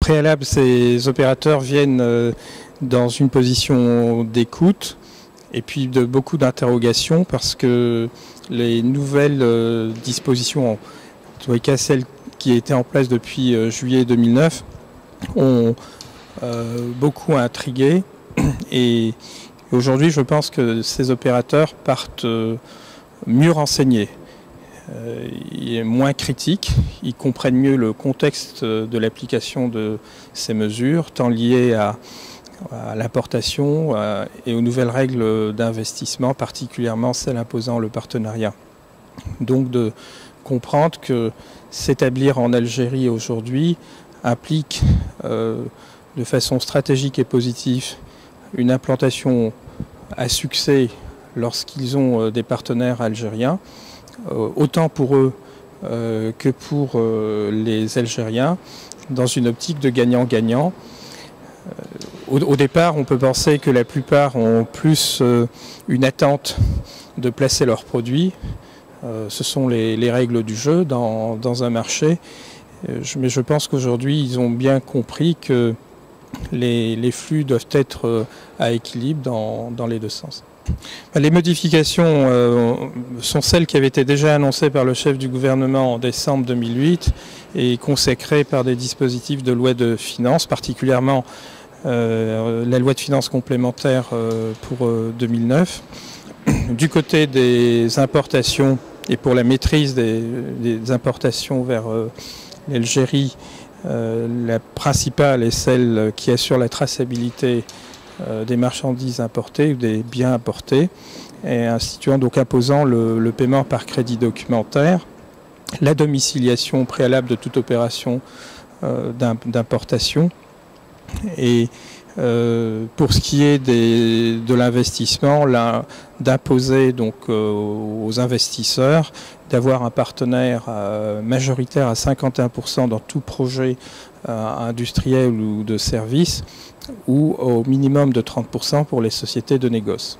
préalable, ces opérateurs viennent dans une position d'écoute et puis de beaucoup d'interrogations parce que les nouvelles dispositions, en tous les cas celles qui étaient en place depuis juillet 2009, ont beaucoup intrigué. Et aujourd'hui, je pense que ces opérateurs partent mieux renseignés. Ils sont moins critiques, ils comprennent mieux le contexte de l'application de ces mesures, tant liées à l'importation et aux nouvelles règles d'investissement, particulièrement celles imposant le partenariat. Donc de comprendre que s'établir en Algérie aujourd'hui implique de façon stratégique et positive une implantation à succès lorsqu'ils ont des partenaires algériens, autant pour eux que pour les Algériens, dans une optique de gagnant-gagnant. Au départ, on peut penser que la plupart ont plus une attente de placer leurs produits. Ce sont les règles du jeu dans un marché. Mais je pense qu'aujourd'hui, ils ont bien compris que les flux doivent être à équilibre dans les deux sens. Les modifications sont celles qui avaient été déjà annoncées par le chef du gouvernement en décembre 2008 et consacrées par des dispositifs de loi de finances, particulièrement la loi de finances complémentaire pour 2009. Du côté des importations et pour la maîtrise des importations vers l'Algérie, la principale est celle qui assure la traçabilité des marchandises importées ou des biens importés, et instituant donc imposant le paiement par crédit documentaire, la domiciliation préalable de toute opération d'importation. Et pour ce qui est de l'investissement, d'imposer donc aux investisseurs d'avoir un partenaire majoritaire à 51% dans tout projet industriel ou de service, ou au minimum de 30% pour les sociétés de négoce.